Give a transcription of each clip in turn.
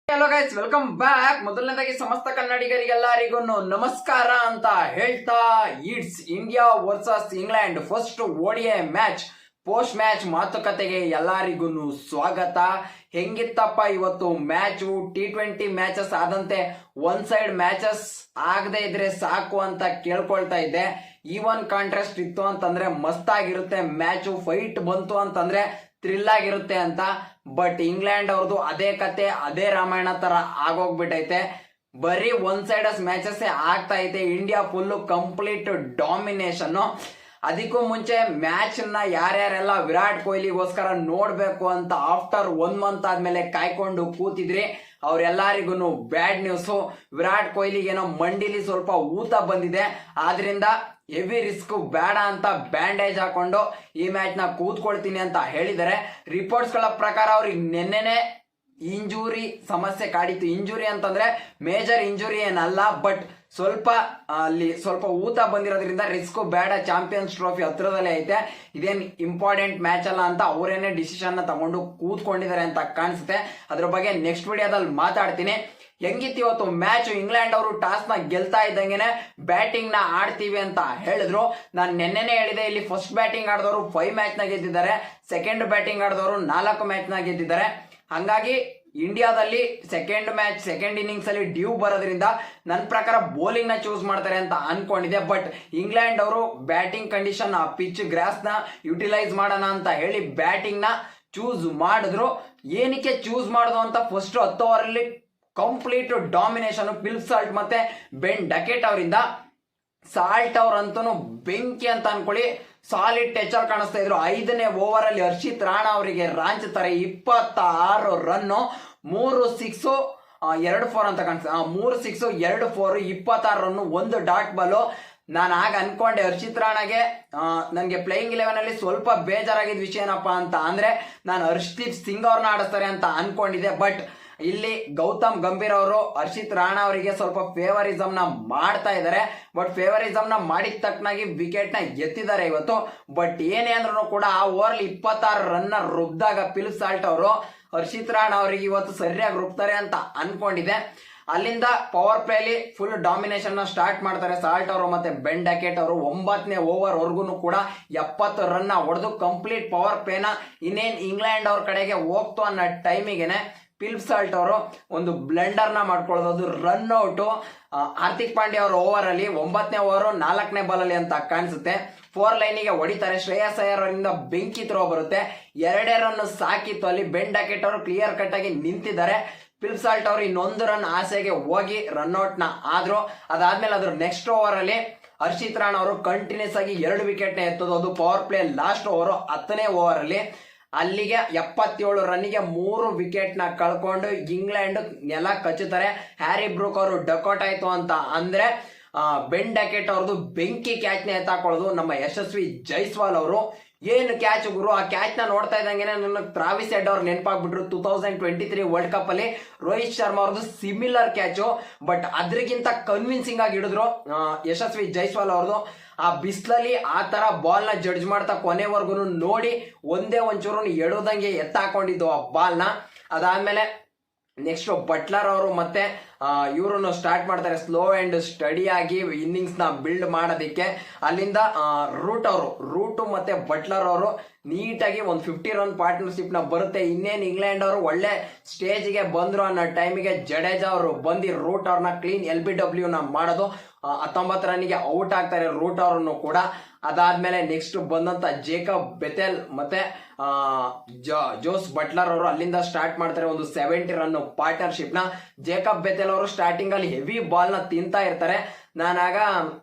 Hello guys, welcome back. ಮೊದಲನೇದಾಗಿ ಸಮಸ್ತ ಕನ್ನಡಿಗರಿಗೆಲ್ಲರಿಗೂ ನಮಸ್ಕಾರ ಅಂತ ಹೇಳ್ತಾ, it's India versus England first ODI match post match ಮಾತುಕತೆಗೆ ಎಲ್ಲರಿಗೂ ಸ್ವಾಗತ. ಹೆಂಗಿತ್ತಪ್ಪ ಇವತ್ತು ಮ್ಯಾಚು? T20 ಮ್ಯಾಚಸ್ ಆದಂತೆ ಒನ್ ಸೈಡ್ ಮ್ಯಾಚಸ್ ಆಗದೆ ಇದ್ರೆ ಸಾಕು ಅಂತ ಕೇಳ್ಕೊಳ್ತಾ ಇದ್ದೆ. ಈವನ್ ಕಾಂಟ್ರಾಸ್ಟ್ ಇತ್ತು ಅಂತಂದ್ರೆ ಮಸ್ತ್ ಆಗಿರುತ್ತೆ ಮ್ಯಾಚು. ಫೈಟ್ ಬಂತು ಅಂತಂದ್ರೆ ಥ್ರಿಲ್ ಆಗಿರುತ್ತೆ ಅಂತ. ಬಟ್ ಇಂಗ್ಲೆಂಡ್ ಅವ್ರದ್ದು ಅದೇ ಕತೆ, ಅದೇ ರಾಮಾಯಣ ತರ ಆಗೋಗ್ಬಿಟ್ಟೈತೆ. ಬರೀ ಒನ್ ಸೈಡಸ್ ಮ್ಯಾಚಸ್ ಆಗ್ತಾ ಐತೆ. India full complete domination. ಅದಕ್ಕೂ ಮುಂಚೆ ಮ್ಯಾಚ್ ನ ಯಾರ್ಯಾರೆಲ್ಲ ವಿರಾಟ್ ಕೊಹ್ಲಿಗೋಸ್ಕರ ನೋಡ್ಬೇಕು ಅಂತ ಆಫ್ಟರ್ 1 ಮಂತ್ ಆದ್ಮೇಲೆ ಕಾಯ್ಕೊಂಡು ಕೂತಿದ್ರಿ, ಅವ್ರೆಲ್ಲರಿಗೂ ಬ್ಯಾಡ್ ನ್ಯೂಸ್. ವಿರಾಟ್ ಕೊಹ್ಲಿಗೇನೋ ಮಂಡಿಲಿ ಸ್ವಲ್ಪ ಊತ ಬಂದಿದೆ, ಆದ್ರಿಂದ ಹೆವಿ ರಿಸ್ಕ್ ಬೇಡ ಅಂತ ಬ್ಯಾಂಡೇಜ್ ಹಾಕೊಂಡು ಈ ಮ್ಯಾಚ್ ನ ಕೂತ್ಕೊಳ್ತೀನಿ ಅಂತ ಹೇಳಿದ್ದಾರೆ. ರಿಪೋರ್ಟ್ಸ್ ಗಳ ಪ್ರಕಾರ ಅವ್ರಿಗೆ ನೆನ್ನೆನೆ ಇಂಜುರಿ ಸಮಸ್ಯೆ ಕಾಡಿತ್ತು. ಇಂಜುರಿ ಅಂತಂದ್ರೆ ಮೇಜರ್ ಇಂಜುರಿ ಏನಲ್ಲ, ಬಟ್ ಸ್ವಲ್ಪ ಊತ ಬಂದಿರೋದ್ರಿಂದ ರಿಸ್ಕ್ ಬೇಡ, ಚಾಂಪಿಯನ್ಸ್ ಟ್ರೋಫಿ ಹತ್ರದಲ್ಲೇ ಐತೆ, ಇದೇನ್ ಇಂಪಾರ್ಟೆಂಟ್ ಮ್ಯಾಚ್ ಅಲ್ಲ ಅಂತ ಅವರೇನೆ ಡಿಸಿಷನ್ ನ ತಗೊಂಡು ಕೂತ್ಕೊಂಡಿದ್ದಾರೆ ಅಂತ ಕಾಣಿಸುತ್ತೆ. ಅದ್ರ ಬಗ್ಗೆ ನೆಕ್ಸ್ಟ್ ವಿಡಿಯೋದಲ್ಲಿ ಮಾತಾಡ್ತೀನಿ. ಹೆಂಗಿತ್ತು ಇವತ್ತು ಮ್ಯಾಚ್? ಇಂಗ್ಲೆಂಡ್ ಅವರು ಟಾಸ್ ನ ಗೆಲ್ತಾ ಇದ್ದಂಗೆನೆ ಬ್ಯಾಟಿಂಗ್ ನ ಆಡ್ತೀವಿ ಅಂತ ಹೇಳಿದ್ರು. ನಾನು ನೆನ್ನೆನೆ ಹೇಳಿದೆ, ಇಲ್ಲಿ ಫಸ್ಟ್ ಬ್ಯಾಟಿಂಗ್ ಆಡಿದವರು 5 ಮ್ಯಾಚ್ ನ ಗೆದ್ದಿದ್ದಾರೆ, ಸೆಕೆಂಡ್ ಬ್ಯಾಟಿಂಗ್ ಆಡಿದವರು 4 ಮ್ಯಾಚ್ ನ ಗೆದ್ದಿದ್ದಾರೆ. ಹಂಗಾಗಿ ಇಂಡಿಯಾದಲ್ಲಿ ಸೆಕೆಂಡ್ ಇನ್ನಿಂಗ್ಸ್ ಅಲ್ಲಿ ಡ್ಯೂ ಬರೋದ್ರಿಂದ ನನ್ನ ಪ್ರಕಾರ ಬೌಲಿಂಗ್ ನ ಚೂಸ್ ಮಾಡ್ತಾರೆ ಅಂತ ಅನ್ಕೊಂಡಿದೆ. ಬಟ್ ಇಂಗ್ಲೆಂಡ್ ಅವರು ಬ್ಯಾಟಿಂಗ್ ಕಂಡೀಷನ್, ಆ ಪಿಚ್ ಗ್ರಾಸ್ ನ ಯುಟಿಲೈಸ್ ಮಾಡೋಣ ಅಂತ ಹೇಳಿ ಬ್ಯಾಟಿಂಗ್ ನ ಚೂಸ್ ಮಾಡಿದ್ರು. ಏನಕ್ಕೆ ಚೂಸ್ ಮಾಡುದು ಅಂತ, ಫಸ್ಟ್ 10 ಓವರ್ ಅಲ್ಲಿ ಕಂಪ್ಲೀಟ್ ಡಾಮಿನೇಷನ್ ಫಿಲಿಪ್ ಸಾಲ್ಟ್ ಮತ್ತೆ ಬೆನ್ ಡಕೆಟ್ ಅವರಿಂದ. ಸಾಲ್ಟ್ ಅವ್ರಂತೂ ಬೆಂಕಿ ಅಂತ ಅನ್ಕೊಳ್ಳಿ, ಸಾಲಿಡ್ ಟಚರ್ ಕಾಣಿಸ್ತಾ ಇದ್ರು. 5ನೇ ಓವರ್ ಅಲ್ಲಿ ಹರ್ಷಿತ್ ರಾಣಾ ಅವರಿಗೆ ರಾಂಚುತ್ತಾರೆ. 26 ರನ್ನು, 3 ಸಿಕ್ಸ್ 2 4 ಅಂತ ಕಾಣಿಸ್ತಾ, 3 ಸಿಕ್ಸ್ 2 4, 26 ರನ್ನು, 1 ಡಾಟ್ ಬಾಲು. ನಾನು ಆಗ ಅನ್ಕೊಂಡೆ ಹರ್ಷಿತ್ ರಾಣಾಗೆ ನನಗೆ ಪ್ಲೇಯಿಂಗ್ 11 ಅಲ್ಲಿ ಸ್ವಲ್ಪ ಬೇಜಾರಾಗಿದ್ದ ವಿಷಯ ಏನಪ್ಪಾ ಅಂತ ಅಂದ್ರೆ, ನಾನು ಹರ್ಷದೀಪ್ ಸಿಂಗ್ ಅವ್ರನ್ನ ಆಡಿಸ್ತಾರೆ ಅಂತ ಅನ್ಕೊಂಡಿದ್ದೆ. ಬಟ್ ಇಲ್ಲಿ ಗೌತಮ್ ಗಂಭೀರ್ ಅವರು ಹರ್ಷಿತ್ ರಾಣಾ ಅವರಿಗೆ ಸ್ವಲ್ಪ ಫೇವರಿಸಮ್ ನ ಮಾಡ್ತಾ ಇದ್ದಾರೆ. ಬಟ್ ಫೇವರಿಸಮ್ ನ ಮಾಡಿದ ತಕ್ಕನಾಗಿ ವಿಕೆಟ್ ನ ಎತ್ತಿದ್ದಾರೆ ಇವತ್ತು. ಬಟ್ ಏನೇ ಅಂದ್ರೂ ಕೂಡ ಆ ಓವರ್ 26 ರನ್ ರುಬ್ದಾಗ ಫಿಲಿಪ್ ಸಾಲ್ಟ್ ಅವರು ಹರ್ಷಿತ್ ರಾಣಾ ಅವರಿಗೆ ಇವತ್ತು ಸರಿಯಾಗಿ ರುಬ್ತಾರೆ ಅಂತ ಅನ್ಕೊಂಡಿದೆ. ಅಲ್ಲಿಂದ ಪವರ್ ಪ್ಲೇ ಅಲ್ಲಿ ಫುಲ್ ಡಾಮಿನೇಷನ್ ನ ಸ್ಟಾರ್ಟ್ ಮಾಡ್ತಾರೆ ಸಾಲ್ಟ್ ಅವರು ಮತ್ತೆ ಬೆನ್ ಡಕೆಟ್ ಅವರು. 9ನೇ ಓವರ್ ವರ್ಗು ಕೂಡ 70 ರನ್ ಹೊಡೆದು ಕಂಪ್ಲೀಟ್ ಪವರ್ ಪ್ಲೇ ನ ಇನ್ನೇನ್ ಇಂಗ್ಲೆಂಡ್ ಅವ್ರ ಕಡೆಗೆ ಹೋಗ್ತು ಅನ್ನೋ ಟೈಮಿಗೆನೆ ಫಿಲಿಪ್ ಸಾಲ್ಟ್ ಅವರು ಒಂದು ಬ್ಲೆಂಡರ್ ನ ಮಾಡ್ಕೊಳ್ಳೋದು. ರನ್ ಔಟ್ ಹಾರ್ದಿಕ್ ಪಾಂಡ್ಯ ಅವರ ಓವರ್ ಅಲ್ಲಿ 9ನೇ ಓವರ್ 4ನೇ ಬಾಲ್ ಅಲ್ಲಿ ಅಂತ ಕಾಣಿಸುತ್ತೆ. 4 ಲೈನಿಗೆ ಹೊಡಿತಾರೆ. ಶ್ರೇಯಸ್ ಅಯ್ಯರ್ ಅವರಿಂದ ಬೆಂಕಿ ಥ್ರೋ ಬರುತ್ತೆ. 2 ರನ್ ಸಾಕಿತ್ತು. ಅಲ್ಲಿ ಬೆನ್ ಡಕೆಟ್ ಅವರು ಕ್ಲಿಯರ್ ಕಟ್ ಆಗಿ ನಿಂತಿದ್ದಾರೆ. ಫಿಲಿಪ್ ಸಾಲ್ಟ್ ಅವರು ಇನ್ನೊಂದು ರನ್ ಆಸೆಗೆ ಹೋಗಿ ರನ್ ಔಟ್ ನ ಆದ್ರು. ಅದಾದ್ಮೇಲೆ ಅದ್ರ ನೆಕ್ಸ್ಟ್ ಓವರ್ ಅಲ್ಲಿ ಹರ್ಷಿತ್ ರಾಣಾ ಅವರು ಕಂಟಿನ್ಯೂಸ್ ಆಗಿ 2 ವಿಕೆಟ್ ನ ಎತ್ತೋದು. ಅದು ಪವರ್ ಪ್ಲೇ ಲಾಸ್ಟ್ ಓವರ್ 10ನೇ ಓವರ್ ಅಲ್ಲಿ. ಅಲ್ಲಿಗೆ 77 ರನ್ನಿಗೆ 3 ವಿಕೆಟ್ ನ ಕಳ್ಕೊಂಡು ಇಂಗ್ಲೆಂಡ್ ನೆಲ ಕಚ್ಚುತ್ತಾರೆ. ಹ್ಯಾರಿ ಬ್ರೂಕ್ ಅವರು ಡಕೌಟ್ ಆಯ್ತು ಅಂತ ಅಂದ್ರೆ ಬೆನ್ ಡಕೆಟ್ ಅವ್ರದ್ದು ಬೆಂಕಿ ಕ್ಯಾಚ್ ನ ಎತ್ತಾಕೊಳ್ಳೋದು. ನಮ್ಮ ಯಶಸ್ವಿ ಜೈಸ್ವಾಲ್ ಅವರು ಏನು ಕ್ಯಾಚ್ ಗುರು! ಆ ಕ್ಯಾಚ್ ನ ನೋಡ್ತಾ ಇದ್ದಂಗೆ ನನ್ನ ಟ್ರಾವಿಸ್ ಹೆಡ್ ಅವ್ರು ನೆನಪಾಗ್ಬಿಟ್ರು. 2023 ವರ್ಲ್ಡ್ ಕಪ್ ಅಲ್ಲಿ ರೋಹಿತ್ ಶರ್ಮಾ ಅವ್ರದ್ದು ಸಿಮಿಲರ್ ಕ್ಯಾಚು, ಬಟ್ ಅದ್ರಿಗಿಂತ ಕನ್ವಿನ್ಸಿಂಗ್ ಆಗಿ ಹಿಡಿದ್ರು ಯಶಸ್ವಿ ಜೈಸ್ವಾಲ್ ಅವ್ರದ್ದು. ಆ ಬಿಸ್ಲಲ್ಲಿ ಆ ತರ ಬಾಲ್ ನ ಜಡ್ಜ್ ಮಾಡ್ತಾ ಕೊನೆವರೆಗೂ ನೋಡಿ ಒಂದೇ ಒಂಚೂರು ಎಡೋದಂಗೆ ಎತ್ತಾಕೊಂಡಿದ್ದು ಆ ಬಾಲ್ ನ. ಅದಾದ್ಮೇಲೆ ನೆಕ್ಸ್ಟ್ ಬಟ್ಲರ್ ಅವರು ಮತ್ತೆ ಇವ್ರನ್ನು ಸ್ಟಾರ್ಟ್ ಮಾಡ್ತಾರೆ ಸ್ಲೋ ಅಂಡ್ ಸ್ಟಡಿ ಆಗಿ ಇನ್ನಿಂಗ್ಸ್ ನ ಬಿಲ್ಡ್ ಮಾಡೋದಿಕ್ಕೆ. ಅಲ್ಲಿಂದ ರೂಟ್ ಮತ್ತೆ ಬಟ್ಲರ್ ಅವರು ನೀಟಾಗಿ ಒಂದು 50 ರನ್ ಪಾರ್ಟ್ನರ್ಶಿಪ್ ನ ಬರುತ್ತೆ. ಇನ್ನೇನು ಇಂಗ್ಲೆಂಡ್ ಅವರು ಒಳ್ಳೆ ಸ್ಟೇಜ್ ಗೆ ಬಂದ್ರು ಅನ್ನೋ ಟೈಮಿಗೆ ಜಡೇಜಾ ಅವರು ಬಂದು ರೂಟ್ ಅವ್ರನ್ನ ಕ್ಲೀನ್ LBW ನ ಮಾಡೋದು. 19 ರನ್ನಿಗೆ ಔಟ್ ಆಗ್ತಾರೆ ರೂಟ್ ಅವರನ್ನು ಕೂಡ. ಅದಾದ್ಮೇಲೆ ನೆಕ್ಸ್ಟ್ ಬಂದಂತ ಜೇಕಬ್ ಬೆಥೆಲ್ ಮತ್ತೆ ಜೋಸ್ ಬಟ್ಲರ್ ಅವರು ಅಲ್ಲಿಂದ ಸ್ಟಾರ್ಟ್ ಮಾಡ್ತಾರೆ ಒಂದು 70 ರನ್ ಪಾರ್ಟ್ನರ್ಶಿಪ್ ನ. ಜೇಕಬ್ ಬೆಥೆಲ್ ಅವರು ಸ್ಟಾರ್ಟಿಂಗ್ ಅಲ್ಲಿ ಹೆವಿ ಬಾಲ್ ನ ತಿಂತಾ ಇರ್ತಾರೆ. ನಾನಾಗ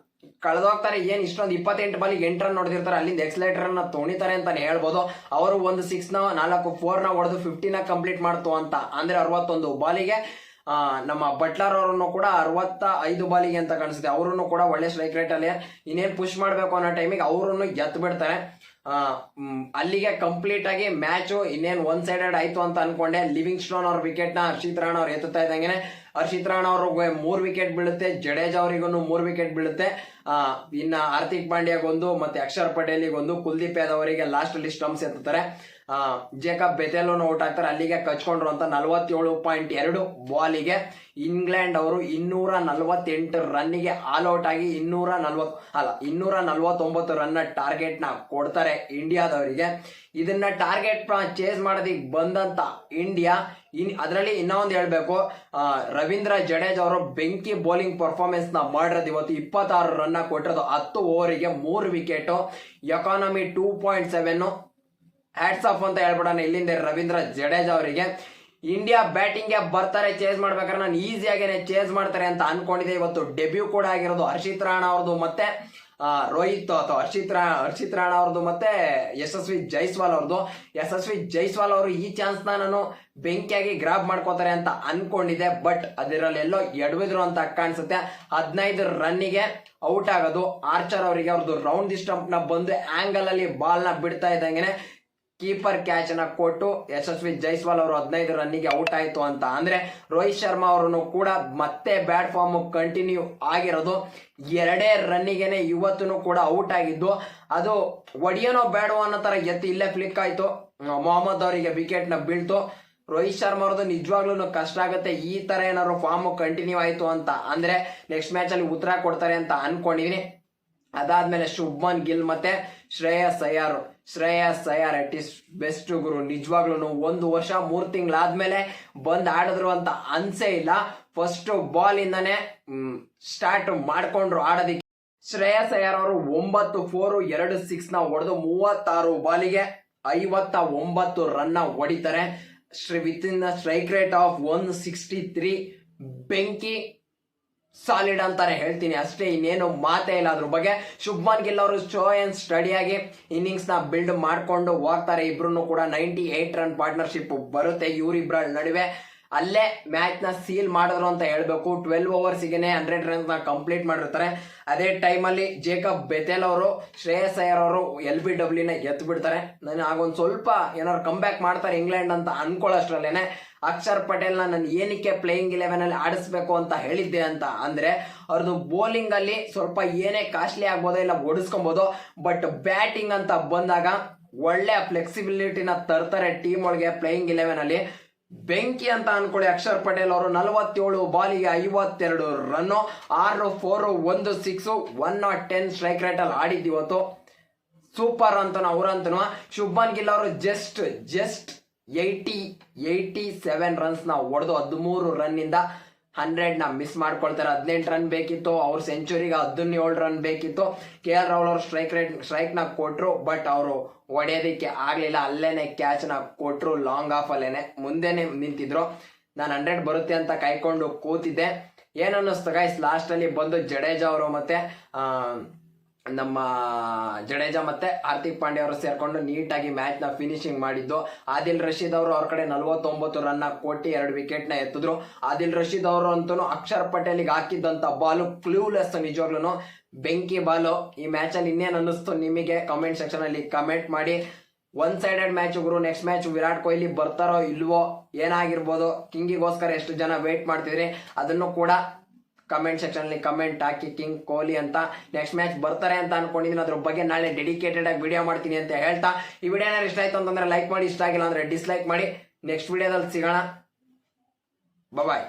ಕಳೆದೋಗ್ತಾರೆ, ಏನ್ ಇಷ್ಟೊಂದು 28 ಬಾಲಿಗೆ 8 ರನ್ ಹೊಡೆದಿರ್ತಾರೆ, ಅಲ್ಲಿಂದ ಎಕ್ಸಲೇಟರ್ ನ ತೊಣಿತಾರೆ ಅಂತಾನೆ ಹೇಳ್ಬೋದು. ಅವರು ಒಂದು 6 ನ 4 4 ನ ಹೊಡೆದು 50 ನ ಕಂಪ್ಲೀಟ್ ಮಾಡ್ತು ಅಂತ ಅಂದ್ರೆ 61 ಬಾಲಿಗೆ. ನಮ್ಮ ಬಟ್ಲರ್ ಅವರನ್ನು ಕೂಡ 65 ಬಾಲಿಗೆ ಅಂತ ಕಾಣಿಸುತ್ತೆ. ಅವರನ್ನು ಕೂಡ ಒಳ್ಳೆ ಸ್ಟ್ರೈಕ್ ರೇಟ್ ಅಲ್ಲಿ ಇನ್ನೇನ್ ಪುಷ್ ಮಾಡ್ಬೇಕು ಅನ್ನೋ ಟೈಮಿಗೆ ಅವರನ್ನು ಎತ್ತು ಬಿಡ್ತಾರೆ. ಅಲ್ಲಿಗೆ ಕಂಪ್ಲೀಟ್ ಆಗಿ ಮ್ಯಾಚ್ ಇನ್ನೇನ್ ಒನ್ ಸೈಡೆಡ್ ಆಯ್ತು ಅಂತ ಅನ್ಕೊಂಡೆ. ಲಿವಿಂಗ್ ಸ್ಟೋನ್ ಅವ್ರ ವಿಕೆಟ್ ನ ಹರ್ಷಿತ್ ರಾಣಾ ಅವ್ರು ಎತ್ತುತ್ತಾ ಇದ್ದಂಗೆ ಹರ್ಷಿತ್ ರಾಣಾ ಅವ್ರಿಗೆ 3 ವಿಕೆಟ್ ಬೀಳುತ್ತೆ, ಜಡೇಜಾ ಅವರಿಗೂ 3 ವಿಕೆಟ್ ಬೀಳುತ್ತೆ. ಇನ್ನ ಹಾರ್ದಿಕ್ ಪಾಂಡ್ಯಗೊಂದು ಮತ್ತೆ ಅಕ್ಷರ್ ಪಟೇಲಿಗೊಂದು, ಕುಲ್ದೀಪ್ ಯಾದವ್ ಅವರಿಗೆ ಲಾಸ್ಟ್ ಅಲ್ಲಿ ಸ್ಟಂಪ್ಸ್ ಎತ್ತುತ್ತಾರೆ. ಜೇಕಬ್ ಬೆಥೆಲೋನು ಔಟ್ ಆಗ್ತಾರೆ, ಅಲ್ಲಿಗೆ ಕಚ್ಕೊಂಡ್ರು ಅಂತ 47.2 ಬಾಲಿಗೆ ಇಂಗ್ಲೆಂಡ್ ಅವರು 248 ರನ್ನಿಗೆ ಆಲ್ ಔಟ್ ಆಗಿ 249 ರನ್ನ ಟಾರ್ಗೆಟ್ ನ ಕೊಡ್ತಾರೆ ಇಂಡಿಯಾದವರಿಗೆ. ಇದನ್ನ ಟಾರ್ಗೆಟ್ ಚೇಸ್ ಮಾಡೋದಿಕ್ ಬಂದಂತ ಇಂಡಿಯಾ ಅದರಲ್ಲಿ ಇನ್ನೊಂದು ಹೇಳ್ಬೇಕು, ರವೀಂದ್ರ ಜಡೇಜಾ ಅವರು ಬೆಂಕಿ ಬೌಲಿಂಗ್ ಪರ್ಫಾರ್ಮೆನ್ಸ್ ನ ಮಾಡಿರೋದು. ಇವತ್ತು 26 ರನ್ನ ಕೊಟ್ಟಿರೋದು 10 ಓವರಿಗೆ 3 ವಿಕೆಟ್, ಎಕಾನಮಿ 2.7. ಹ್ಯಾಟ್ಸ್ ಆಫ್ ಅಂತ ಹೇಳ್ಬಿಡೋಣ ಇಲ್ಲಿಂದ ರವೀಂದ್ರ ಜಡೇಜಾ ಅವರಿಗೆ. ಇಂಡಿಯಾ ಬ್ಯಾಟಿಂಗ್ ಗೆ ಬರ್ತಾರೆ, ಚೇಸ್ ಮಾಡ್ಬೇಕಾದ್ರೆ ನಾನು ಈಸಿಯಾಗೇನೆ ಚೇಸ್ ಮಾಡ್ತಾರೆ ಅಂತ ಅನ್ಕೊಂಡಿದ್ದೆ. ಇವತ್ತು ಡೆಬ್ಯೂ ಕೂಡ ಆಗಿರೋದು ಹರ್ಷಿತ್ ರಾಣಾ ಅವ್ರದ್ದು ಮತ್ತೆ ರೋಹಿತ್ ಅಥವಾ ಹರ್ಷಿತ್ ರಾಣಾ ಅವ್ರದ್ದು ಮತ್ತೆ ಯಶಸ್ವಿ ಜೈಸ್ವಾಲ್ ಅವ್ರದ್ದು. ಯಶಸ್ವಿ ಜೈಸ್ವಾಲ್ ಅವರು ಈ ಚಾನ್ಸ್ ನಾನು ಬೆಂಕಿಯಾಗಿ ಗ್ರಾಬ್ ಮಾಡ್ಕೋತಾರೆ ಅಂತ ಅನ್ಕೊಂಡಿದ್ದೆ, ಬಟ್ ಅದರಲ್ಲೆಲ್ಲೋ ಎಡವಿದ್ರು ಅಂತ ಕಾಣಿಸುತ್ತೆ. 15 ರನ್ನಿಗೆ ಔಟ್ ಆಗೋದು. ಆರ್ಚರ್ ಅವರಿಗೆ ಅವ್ರದ್ದು ರೌಂಡ್ ದಿ ಸ್ಟಂಪ್ ನ ಬಂದು ಆಂಗಲ್ ಅಲ್ಲಿ ಬಾಲ್ ನ ಬಿಡ್ತಾ ಇದ್ದಂಗೆನೆ ಕೀಪರ್ ಕ್ಯಾಚ್ ನ ಕೊಟ್ಟು ಯಶಸ್ವಿ ಜೈಸ್ವಾಲ್ ಅವರು 15 ರನ್ನಿಗೆ ಔಟ್ ಆಯ್ತು ಅಂತ ಅಂದ್ರೆ ರೋಹಿತ್ ಶರ್ಮಾ ಅವರನ್ನು ಕೂಡ ಮತ್ತೆ ಬ್ಯಾಟ್ ಫಾರ್ಮ್ ಕಂಟಿನ್ಯೂ ಆಗಿರೋದು. 2 ರನ್ನಿಗೆನೆ ಇವತ್ತು ಕೂಡ ಔಟ್ ಆಗಿದ್ದು. ಅದು ಒಡಿಯನೋ ಬೇಡೋ ಅನ್ನೋ ತರ ಎತ್ತಿ ಇಲ್ಲೇ ಫ್ಲಿಕ್ ಆಯ್ತು, ಮೊಹಮ್ಮದ್ ಅವರಿಗೆ ವಿಕೆಟ್ ನ ಬೀಳ್ತು. ರೋಹಿತ್ ಶರ್ಮಾ ಅವ್ರದ್ದು ನಿಜವಾಗ್ಲೂ ಕಷ್ಟ ಆಗುತ್ತೆ. ಈ ತರ ಏನಾದ್ರು ಫಾರ್ಮ್ ಕಂಟಿನ್ಯೂ ಆಯ್ತು ಅಂತ ಅಂದ್ರೆ ನೆಕ್ಸ್ಟ್ ಮ್ಯಾಚ್ ಅಲ್ಲಿ ಉತ್ತರ ಕೊಡ್ತಾರೆ ಅಂತ ಅನ್ಕೊಂಡಿದೀನಿ. ಅದಾದ್ಮೇಲೆ ಶುಭ್ಮನ್ ಗಿಲ್ ಮತ್ತೆ Shreyas Iyer at its best ಗುರು. ನಿಜವಾಗ್ಲೂ 1 ವರ್ಷ 3 ತಿಂಗಳಾದ್ಮೇಲೆ ಬಂದ್ ಆಡಿದ್ರು ಅಂತ ಅನ್ಸೇ ಇಲ್ಲ. ಫಸ್ಟ್ ಬಾಲ್ ಇಂದಾನೆ ಸ್ಟಾರ್ಟ್ ಮಾಡ್ಕೊಂಡ್ರು ಆಡೋದಿಕ್ಕೆ. ಶ್ರೇಯಸ್ ಅಯ್ಯರ್ ಅವರು 9 4 2 6 ನ ಹೊಡೆದು 36 ಬಾಲಿಗೆ 59 ರನ್ನ ಹೊಡಿತಾರೆ. With in the strike rate of 163. ಬೆಂಕಿ ಸಾಲಿಡ್ ಅಂತಾನೆ ಹೇಳ್ತೀನಿ ಅಷ್ಟೇ, ಇನ್ನೇನು ಮಾತೇ ಇಲ್ಲ ಅದ್ರ ಬಗ್ಗೆ. ಶುಭ್ಮನ್ ಗಿಲ್ ಅವರು ಶೋ ಅಂಡ್ ಸ್ಟಡಿಯಾಗಿ ಇನ್ನಿಂಗ್ಸ್ ನ ಬಿಲ್ಡ್ ಮಾಡ್ಕೊಂಡು ಹೋಗ್ತಾರೆ. ಇಬ್ರು ಕೂಡ 98 ರನ್ ಪಾರ್ಟ್ನರ್ಶಿಪ್ ಬರುತ್ತೆ ಇವರಿಬ್ಬರ ನಡುವೆ. ಅಲ್ಲೇ ಮ್ಯಾಚ್ ನ ಸೀಲ್ ಮಾಡಿದ್ರು ಅಂತ ಹೇಳ್ಬೇಕು. 12 ಓವರ್ಸ್ಗೆನೆ 100 ರನ್ಸ್ ನ ಕಂಪ್ಲೀಟ್ ಮಾಡಿರ್ತಾರೆ. ಅದೇ ಟೈಮಲ್ಲಿ ಜೇಕಬ್ ಬೆಥೆಲ್ ಅವರು ಶ್ರೇಯಸ್ ಅಯ್ಯರ್ ಅವರು LBW ನ ಎತ್ತು ಬಿಡ್ತಾರೆ. ನಾನು ಆಗೊಂದು ಸ್ವಲ್ಪ ಏನಾದ್ರು ಕಮ್ ಬ್ಯಾಕ್ ಮಾಡ್ತಾರೆ ಇಂಗ್ಲೆಂಡ್ ಅಂತ ಅನ್ಕೊಳ್ಳೋಷ್ಟ್ರಲ್ಲೇನೆ ಅಕ್ಷರ್ ಪಟೇಲ್ ನಾನು ಏನಕ್ಕೆ ಪ್ಲೇಯಿಂಗ್ 11 ಅಲ್ಲಿ ಆಡಿಸ್ಬೇಕು ಅಂತ ಹೇಳಿದ್ದೆ ಅಂತ ಅಂದ್ರೆ ಅವ್ರದ್ದು ಬೌಲಿಂಗ್ ಅಲ್ಲಿ ಸ್ವಲ್ಪ ಏನೇ ಕಾಸ್ಟ್ಲಿ ಆಗ್ಬೋದೋ ಇಲ್ಲ ಓಡಿಸ್ಕೊಬಹುದು, ಬಟ್ ಬ್ಯಾಟಿಂಗ್ ಅಂತ ಬಂದಾಗ ಒಳ್ಳೆ ಫ್ಲೆಕ್ಸಿಬಿಲಿಟಿನ ತರ್ತಾರೆ ಟೀಮ್ ಒಳಗೆ ಪ್ಲೇಯಿಂಗ್ 11 ಅಲ್ಲಿ. ಬೆಂಕಿ ಅಂತ ಅನ್ಕೊಳ್ಳಿ. ಅಕ್ಷರ್ ಪಟೇಲ್ ಅವರು 47 ಬಾಲಿಗೆ 52 ರನ್ನು, 6 4 1 6 110 ಸ್ಟ್ರೈಕ್ ರೇಟ್ ಅಲ್ಲಿ ಆಡಿದ್ದು ಇವತ್ತು. ಸೂಪರ್ ಅಂತ ಅವರಂತನು. ಶುಭ್ಮನ್ ಗಿಲ್ ಅವರು ಜಸ್ಟ್ 87 ರನ್ಸ್ ನ ಹೊಡೆದು 13 ರನ್ ಇಂದ 100 ನ ಮಿಸ್ ಮಾಡ್ಕೊಳ್ತಾರೆ. 18 ರನ್ ಬೇಕಿತ್ತು, ಅವ್ರ ಸೆಂಚುರಿಗೆ 17 ರನ್ ಬೇಕಿತ್ತು. KL ರಾಹುಲ್ ಅವರು ಸ್ಟ್ರೈಕ್ ನ ಕೊಟ್ರು, ಬಟ್ ಅವರು ಹೊಡೆಯೋದಿಕ್ಕೆ ಆಗ್ಲಿಲ್ಲ. ಅಲ್ಲೇನೆ ಕ್ಯಾಚ್ ನ ಕೊಟ್ರು, ಲಾಂಗ್ ಆಫ್ ಅಲ್ಲೇನೆ ಮುಂದೆನೆ ನಿಂತಿದ್ರು. ನಾನು 100 ಬರುತ್ತೆ ಅಂತ ಕಾಯ್ಕೊಂಡು ಕೂತಿದ್ದೆ. ಏನನ್ನಿಸ್ತು ಗೈಸ್, ಲಾಸ್ಟ್ ಅಲ್ಲಿ ಬಂದು ಜಡೇಜಾ ಅವರು ಮತ್ತೆ ನಮ್ಮ ಜಡೇಜಾ ಮತ್ತೆ ಹಾರ್ದಿಕ್ ಪಾಂಡ್ಯ ಅವರು ಸೇರ್ಕೊಂಡು ನೀಟಾಗಿ ಮ್ಯಾಚ್ ನ ಫಿನಿಶಿಂಗ್ ಮಾಡಿದ್ದು. ಆದಿಲ್ ರಶೀದ್ ಅವರು ಅವ್ರ ಕಡೆ 49 ರನ್ ಕೊಟ್ಟು 2 ವಿಕೆಟ್ ನ ಎತ್ತಿದ್ರು. ಆದಿಲ್ ರಶೀದ್ ಅವರು ಅಂತೂ ಅಕ್ಷರ್ ಪಟೇಲ್ಗೆ ಹಾಕಿದ್ದಂತ ಬಾಲು ಕ್ಲೂಲೆಸ್, ನಿಜವಾಗ್ಲೂ ಬೆಂಕಿ ಬಾಲು. ಈ ಮ್ಯಾಚ್ ಅಲ್ಲಿ ಇನ್ನೇನು ಅನ್ನಿಸ್ತು ನಿಮಗೆ ಕಮೆಂಟ್ ಸೆಕ್ಷನ್ ಅಲ್ಲಿ ಕಮೆಂಟ್ ಮಾಡಿ. 1 ಸೈಡೆಡ್ ಮ್ಯಾಚ್ ಗುರು. ನೆಕ್ಸ್ಟ್ ಮ್ಯಾಚ್ ವಿರಾಟ್ ಕೊಹ್ಲಿ ಬರ್ತಾರೋ ಇಲ್ವೋ, ಏನಾಗಿರ್ಬೋದು, ಕಿಂಗಿಗೋಸ್ಕರ ಎಷ್ಟು ಜನ ವೇಟ್ ಮಾಡ್ತಿದ್ರಿ ಅದನ್ನು ಕೂಡ ಕಮೆಂಟ್ ಸೆಕ್ಷನ್ ಅಲ್ಲಿ ಕಮೆಂಟ್ ಹಾಕಿ. ಕಿಂಗ್ ಕೊಹ್ಲಿ ಅಂತ ನೆಕ್ಸ್ಟ್ ಮ್ಯಾಚ್ ಬರ್ತಾರೆ ಅಂತ ಅನ್ಕೊಂಡಿದ್ದೀನಿ. ಅದ್ರ ಬಗ್ಗೆ ನಾಳೆ ಡೆಡಿಕೇಟೆಡ್ ಆಗಿ ವಿಡಿಯೋ ಮಾಡ್ತೀನಿ ಅಂತ ಹೇಳ್ತಾ, ಈ ವಿಡಿಯೋ ಏನಾದ್ರು ಇಷ್ಟ ಆಯ್ತು ಅಂತಂದ್ರೆ ಲೈಕ್ ಮಾಡಿ, ಇಷ್ಟ ಆಗಿಲ್ಲ ಅಂದ್ರೆ ಡಿಸ್ಲೈಕ್ ಮಾಡಿ. ನೆಕ್ಸ್ಟ್ ವಿಡಿಯೋದಲ್ಲಿ ಸಿಗೋಣ. ಬಾಯ್.